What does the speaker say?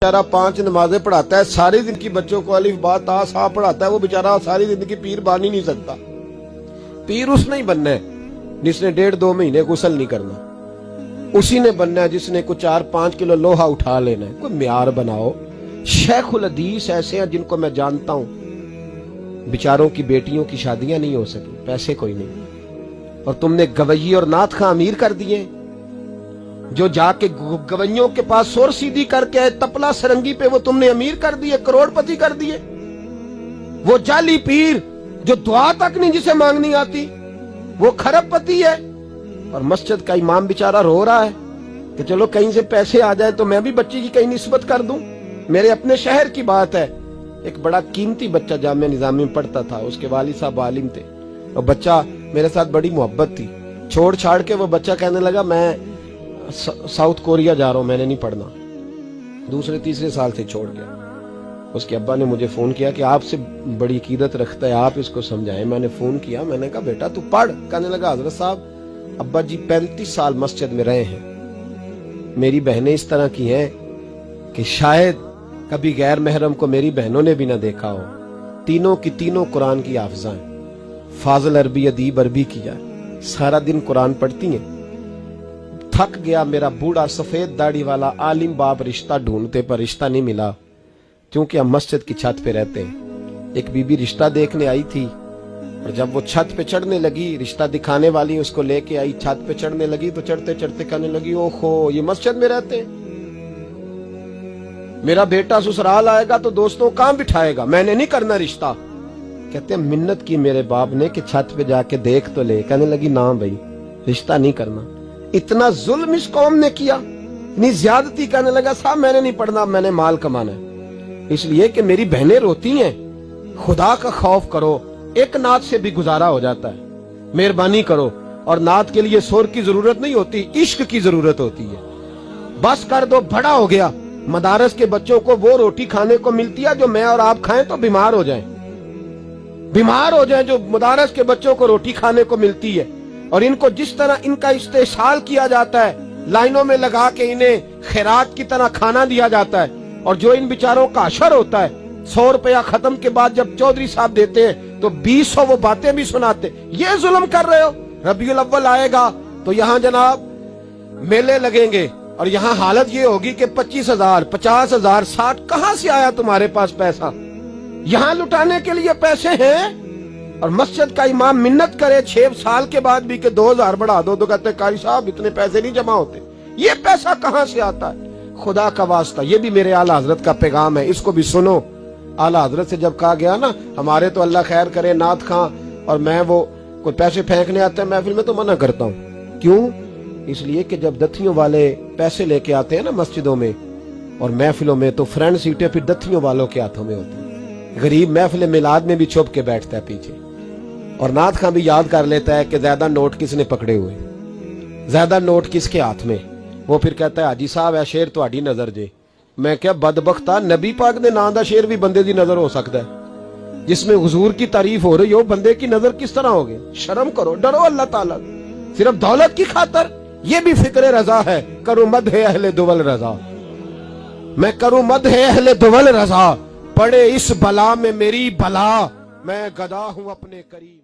बेचारा 5 नमाजें पढ़ाता है, सारी जिंदगी बच्चों को अलिफ बा ता सा पढ़ाता है। वो बेचारा सारी जिंदगी पीर बन ही नहीं सकता। पीर उसने ही बनना है जिसने 1.5-2 महीने गुस्ल नहीं करना। उसी ने बनना है जिसने कुछ 4-5 किलो लोहा उठा लेना है। कोई म्यार बनाओ। शेखुल हदीस ऐसे हैं जिनको मैं जानता हूं, बेचारों की बेटियों की शादियां नहीं हो सकी, पैसे कोई नहीं, और तुमने गवैये और नाथ खां अमीर कर दिए। जो जाके गवैयों के पास सोर सीधी करके आए, तपला सरंगी पे वो तुमने अमीर कर दिए, करोड़पति कर दिए। वो जाली पीर जो दुआ तक नहीं जिसे मांगनी आती, वो खरबपति है। और मस्जिद का इमाम बेचारा रो रहा है कि चलो कहीं से पैसे आ जाए तो मैं भी बच्ची की कहीं निस्बत कर दूं। मेरे अपने शहर की बात है, एक बड़ा कीमती बच्चा जामिया निजामी में पढ़ता था, उसके वालिद साहब आलिम थे, और बच्चा मेरे साथ बड़ी मोहब्बत थी। छोड़ छाड़ के वो बच्चा कहने लगा मैं साउथ कोरिया जा रहा हूं, मैंने नहीं पढ़ना। दूसरे तीसरे साल से छोड़ गया। उसके अब्बा ने मुझे फोन किया कि आपसे बड़ी अकीदत रखता है, आप इसको समझाएं। मैंने फोन किया, मैंने कहा बेटा तू पढ़। कहने लगा हजरत साहब अब्बा जी 35 साल मस्जिद में रहे हैं, मेरी बहनें इस तरह की हैं कि शायद कभी गैर महरम को मेरी बहनों ने भी ना देखा हो। तीनों की तीनों कुरान की हाफिज़ा हैं, फाजिल अरबी अदीब अरबी किया, सारा दिन कुरान पढ़ती हैं। थक गया मेरा बूढ़ा सफेद दाढ़ी वाला आलिम बाप रिश्ता ढूंढते पर रिश्ता नहीं मिला, क्योंकि हम मस्जिद की छत पे रहते हैं। एक बीबी रिश्ता देखने आई थी, और जब वो छत पे चढ़ने लगी, रिश्ता दिखाने वाली उसको लेके आई, छत पे चढ़ने लगी तो चढ़ते चढ़ते कहने लगी ओहो ये मस्जिद में रहते हैं, मेरा बेटा ससुराल आएगा तो दोस्तों कहां बिठाएगा, मैंने नहीं करना रिश्ता। कहते हैं मिन्नत की मेरे बाप ने कि छत पे जाके देख तो ले। कहने लगी ना भाई रिश्ता नहीं करना। इतना जुल्म इस कौम ने किया, इतनी ज्यादती। कहने लगा साहब मैंने नहीं पढ़ना, मैंने माल कमाना है, इसलिए कि मेरी बहनें रोती हैं। खुदा का खौफ करो, एक नात से भी गुजारा हो जाता है, मेहरबानी करो। और नात के लिए शोर की जरूरत नहीं होती, इश्क की जरूरत होती है। बस कर दो, बड़ा हो गया। मदारस के बच्चों को वो रोटी खाने को मिलती है जो मैं और आप खाएं तो बीमार हो जाएं, बीमार हो जाएं, जो मदारस के बच्चों को रोटी खाने को मिलती है। और इनको जिस तरह इनका इस्तेसाल किया जाता है, लाइनों में लगा के इन्हें खैरात की तरह खाना दिया जाता है, और जो इन बेचारों का अशर होता है, 100 रुपया खत्म के बाद जब चौधरी साहब देते हैं तो 200 वो बातें भी सुनाते। ये जुल्म कर रहे हो। रबीउल अव्वल आएगा तो यहाँ जनाब मेले लगेंगे, और यहाँ हालत ये होगी कि 25,000, 50,000, 60 कहां से आया तुम्हारे पास पैसा? यहाँ लुटाने के लिए पैसे हैं। और मस्जिद का इमाम मिन्नत करे 6 साल के बाद भी कि 2,000 बढ़ा दो, तो कहते कारी साहब इतने पैसे नहीं जमा होते। ये पैसा कहां से आता है? खुदा का वास्ता, ये भी मेरे आला हजरत का पैगाम है, इसको भी सुनो। आला हजरत से जब कहा गया ना, हमारे तो अल्लाह खैर करे नाथ खां और मैं वो कोई पैसे फेंकने आते हैं महफिल में तो मना करता हूँ। क्यों? इसलिए कि जब दथियों वाले पैसे लेके आते हैं ना मस्जिदों में और महफिलों में, तो फ्रंट सीटें फिर दथियों वालों के हाथों में होती है। गरीब महफिल मिलाद में भी छुप के बैठता है पीछे, और नाथ खां भी याद कर लेता है कि ज्यादा नोट किसने पकड़े हुए, ज्यादा नोट किसके हाथ में। वो फिर कहता है हाजी साहब है शेर तुहाडी नजर जे। मैं क्या बदबख्ता, नबी पाक दे नाम दा शेर भी बंदे दी नजर हो सकता है, जिसमें हुजूर की तारीफ हो रही हो, बंदे की नजर किस तरह होगी? शर्म करो, डरो अल्लाह ताला। सिर्फ दौलत की खातर ये भी फिक्र रजा है, करूं मद है अहले दुवल रजा, मैं करूं मद है अहले दुवल रजा, पड़े इस बला में मेरी भला, मैं गदा हूं अपने करीब।